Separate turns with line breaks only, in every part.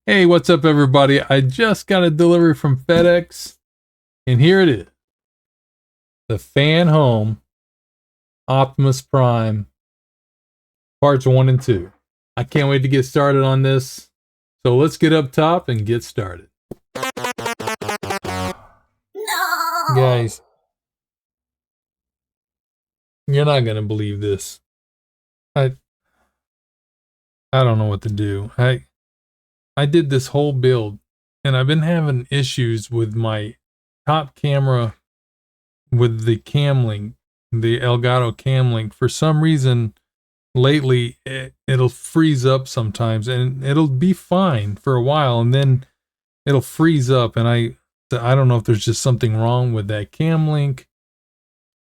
Hey, what's up, everybody? I just got a delivery from FedEx, and here it is, the Fanhome Optimus Prime parts 1 and 2. I can't wait to get started on this, so let's get up top and get started.
No.
Guys, you're not going to believe this. I don't know what to do. I did this whole build, and I've been having issues with my top camera with the cam link, the Elgato cam link. For some reason, lately it'll freeze up sometimes, and it'll be fine for a while, and then it'll freeze up. And I don't know if there's just something wrong with that cam link,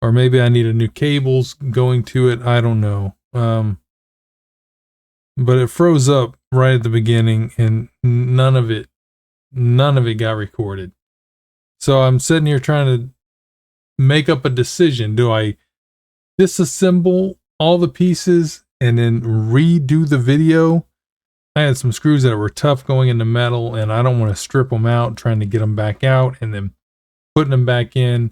or maybe I need a new cables going to it. I don't know. But it froze up right at the beginning, and none of it got recorded. So I'm sitting here trying to make up a decision. Do I disassemble all the pieces and then redo the video? I had some screws that were tough going into metal, and I don't want to strip them out trying to get them back out and then putting them back in,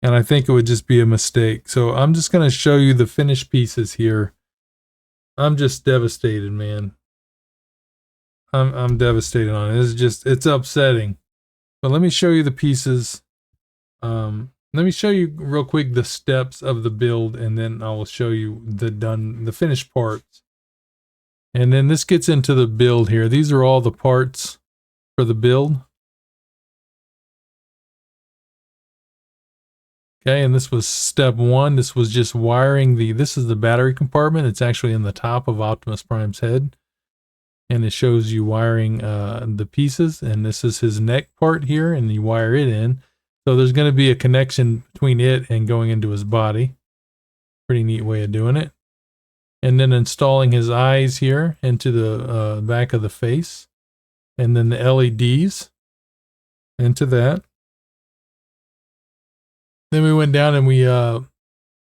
and I think it would just be a mistake. So I'm just going to show you the finished pieces here. I'm just devastated, man. I'm devastated on it. It's upsetting. But let me show you the pieces. Let me show you real quick the steps of the build, and then I will show you the finished parts. And then this gets into the build here. These are all the parts for the build. Okay, and this was step 1. This was just wiring this is the battery compartment. It's actually in the top of Optimus Prime's head. And it shows you wiring the pieces, and this is his neck part here, and you wire it in. So there's going to be a connection between it and going into his body. Pretty neat way of doing it. And then installing his eyes here into the back of the face. And then the LEDs into that. Then we went down and we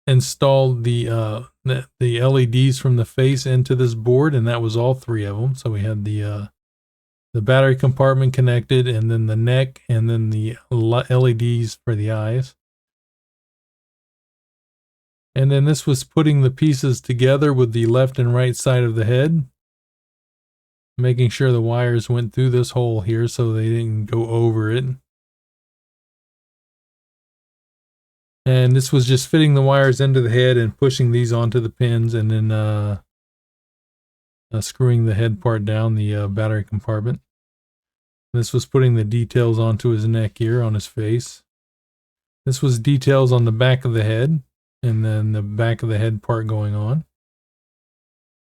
installed the LEDs from the face into this board, and that was all 3 of them. So we had the battery compartment connected, and then the neck, and then the LEDs for the eyes. And then this was putting the pieces together with the left and right side of the head, making sure the wires went through this hole here so they didn't go over it. And this was just fitting the wires into the head and pushing these onto the pins, and then screwing the head part down, the battery compartment. This was putting the details onto his neck here, on his face. This was details on the back of the head, and then the back of the head part going on.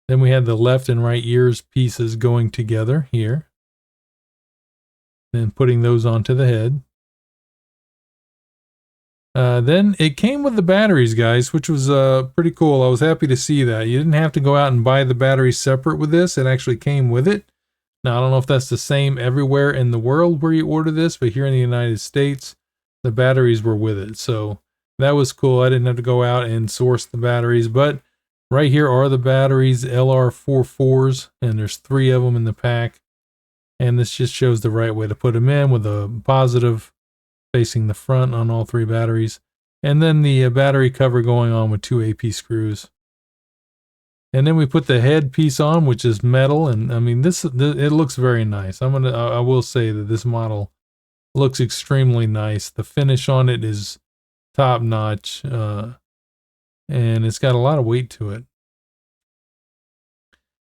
Then we had the left and right ears pieces going together here. Then putting those onto the head. Then it came with the batteries, guys, which was pretty cool. I was happy to see that. You didn't have to go out and buy the batteries separate with this. It actually came with it. Now, I don't know if that's the same everywhere in the world where you order this, but here in the United States, the batteries were with it. So that was cool. I didn't have to go out and source the batteries, but right here are the batteries, LR44s, and there's 3 of them in the pack. And this just shows the right way to put them in, with a positive facing the front on all 3 batteries. And then the battery cover going on with 2 AP screws. And then we put the head piece on, which is metal, and I mean it looks very nice. I will say that this model looks extremely nice. The finish on it is top notch, and it's got a lot of weight to it.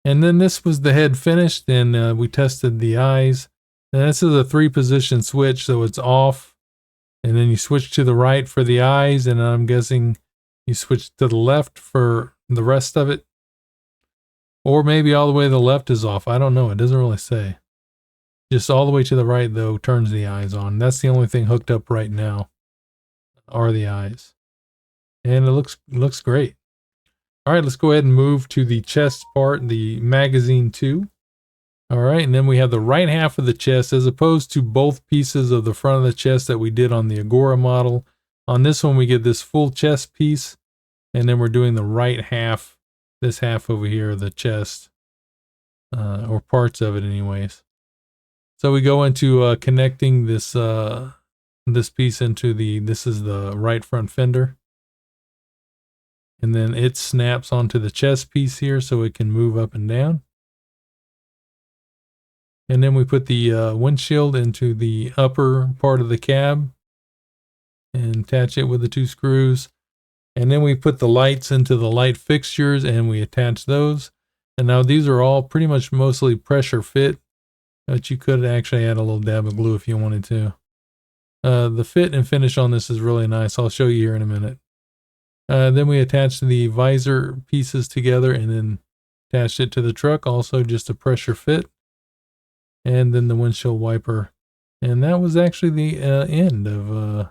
And then this was the head finished, and we tested the eyes. And this is a 3-position switch, so it's off, and then you switch to the right for the eyes, and I'm guessing you switch to the left for the rest of it. Or maybe all the way to the left is off. I don't know. It doesn't really say. Just all the way to the right, though, turns the eyes on. That's the only thing hooked up right now, are the eyes. And it looks great. All right, let's go ahead and move to the chest part, the magazine 2. All right, and then we have the right half of the chest, as opposed to both pieces of the front of the chest that we did on the Agora model. On this one, we get this full chest piece, and then we're doing the right half. This half over here, the chest, or parts of it anyways. So we go into connecting this this piece into this is the right front fender. And then it snaps onto the chest piece here so it can move up and down. And then we put the windshield into the upper part of the cab and attach it with the 2 screws. And then we put the lights into the light fixtures and we attach those. And now these are all pretty much mostly pressure fit, but you could actually add a little dab of glue if you wanted to. The fit and finish on this is really nice. I'll show you here in a minute. Then we attach the visor pieces together and then attached it to the truck, also just a pressure fit. And then the windshield wiper. And that was actually the end of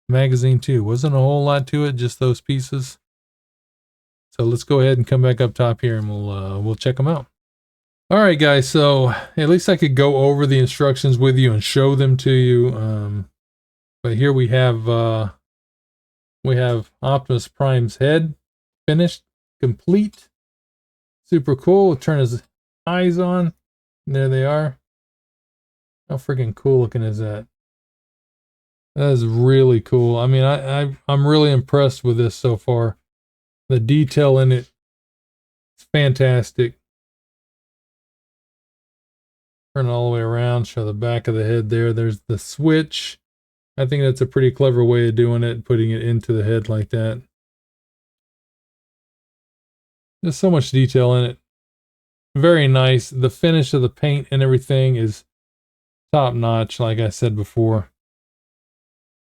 magazine 2. Wasn't a whole lot to it, just those pieces. So let's go ahead and come back up top here and we'll check them out. All right, guys, so at least I could go over the instructions with you and show them to you. But here we have Optimus Prime's head finished, complete. Super cool. We'll turn his eyes on. There they are. How freaking cool looking is that? That is really cool. I mean, I'm really impressed with this so far. The detail in it is fantastic. Turn it all the way around, show the back of the head there. There's the switch. I think that's a pretty clever way of doing it, putting it into the head like that. There's so much detail in it. Very nice. The finish of the paint and everything is top notch, like I said before.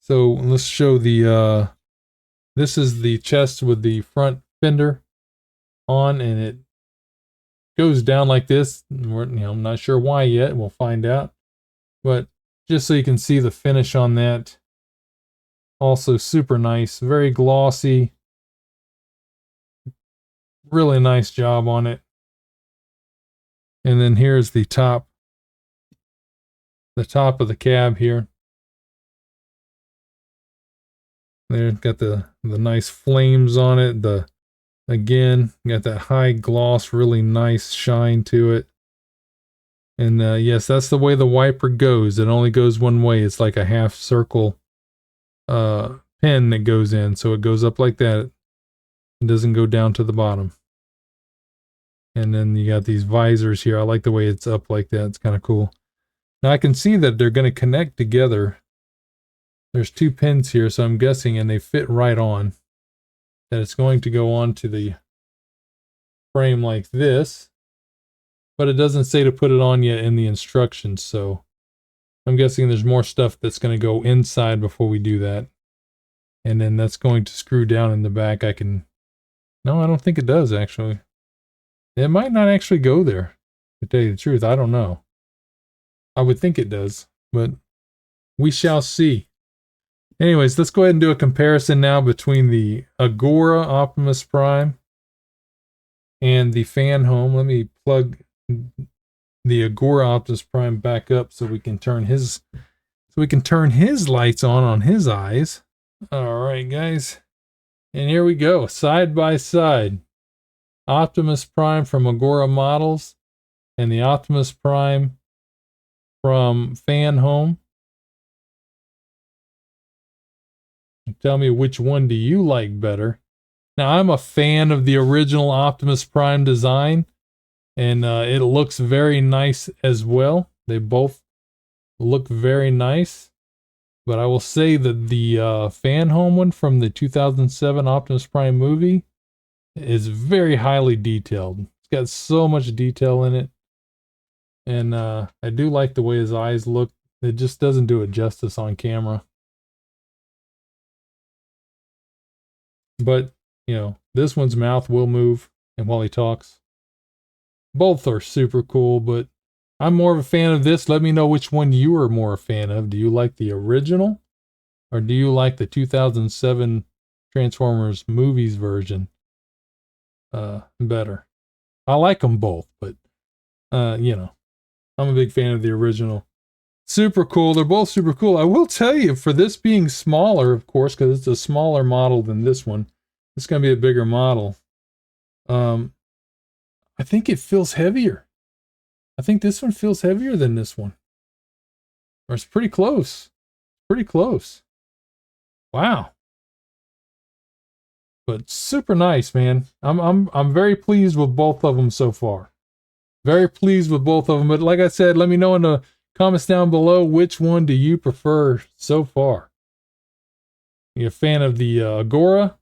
So let's show the, this is the chest with the front fender on, and it goes down like this. I'm not sure why yet. We'll find out. But just so you can see the finish on that. Also super nice. Very glossy. Really nice job on it. And then here's the top of the cab here. There, got the nice flames on it. Again, got that high gloss, really nice shine to it. And yes, that's the way the wiper goes. It only goes one way. It's like a half circle pin that goes in. So it goes up like that. It doesn't go down to the bottom. And then you got these visors here. I like the way it's up like that. It's kind of cool. Now I can see that they're going to connect together. There's 2 pins here, so I'm guessing, and they fit right on, that it's going to go on to the frame like this. But it doesn't say to put it on yet in the instructions, so I'm guessing there's more stuff that's going to go inside before we do that. And then that's going to screw down in the back. No, I don't think it does, actually. It might not actually go there, to tell you the truth. I don't know. I would think it does, but we shall see. Anyways, let's go ahead and do a comparison now between the Agora Optimus Prime and the Fanhome. Let me plug the Agora Optimus Prime back up so we can turn his lights on his eyes. All right, guys. And here we go, side by side. Optimus Prime from Agora Models and the Optimus Prime from Fanhome. Tell me, which one do you like better? Now, I'm a fan of the original Optimus Prime design, and it looks very nice as well. They both look very nice, but I will say that the Fanhome one from the 2007 Optimus Prime movie is very highly detailed. It's got so much detail in it, and I do like the way his eyes look. It just doesn't do it justice on camera. But, you know, this one's mouth will move and while he talks. Both are super cool, but I'm more of a fan of this. Let me know which one you are more a fan of. Do you like the original, or do you like the 2007 Transformers movies version better? I like them both, but, you know, I'm a big fan of the original. Super cool. They're both super cool. I will tell you, for this being smaller, of course, because it's a smaller model than this one, it's going to be a bigger model. I think it feels heavier. I think this one feels heavier than this one. Or it's pretty close. Pretty close. Wow. But super nice, man. I'm very pleased with both of them so far. Very pleased with both of them. But like I said, let me know in the comments down below, which one do you prefer so far? You a fan of the Agora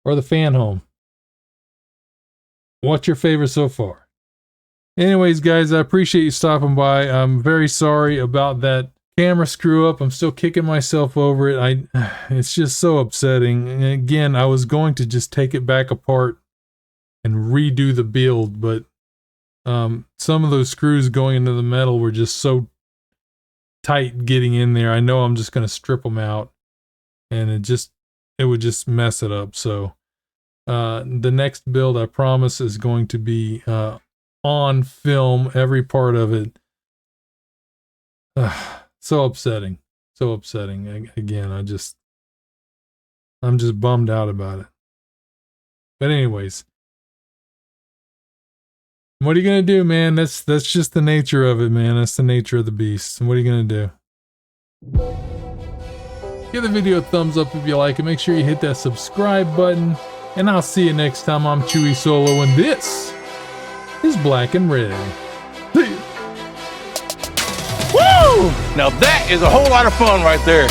or the Fanhome? What's your favorite so far? Anyways, guys, I appreciate you stopping by. I'm very sorry about that camera screw up. I'm still kicking myself over it. It's just so upsetting. And again, I was going to just take it back apart and redo the build, but some of those screws going into the metal were just so tight getting in there. I know I'm just going to strip them out, and it would just mess it up. So the next build, I promise, is going to be on film, every part of it. So upsetting. So upsetting. Again, I'm just bummed out about it. But anyways, what are you gonna do, man? That's just the nature of it, man. That's the nature of the beast. What are you gonna do? Give the video a thumbs up if you like it. Make sure you hit that subscribe button. And I'll see you next time. I'm Chewy Solo, and this is Black and Red.
Woo! Now that is a whole lot of fun right there.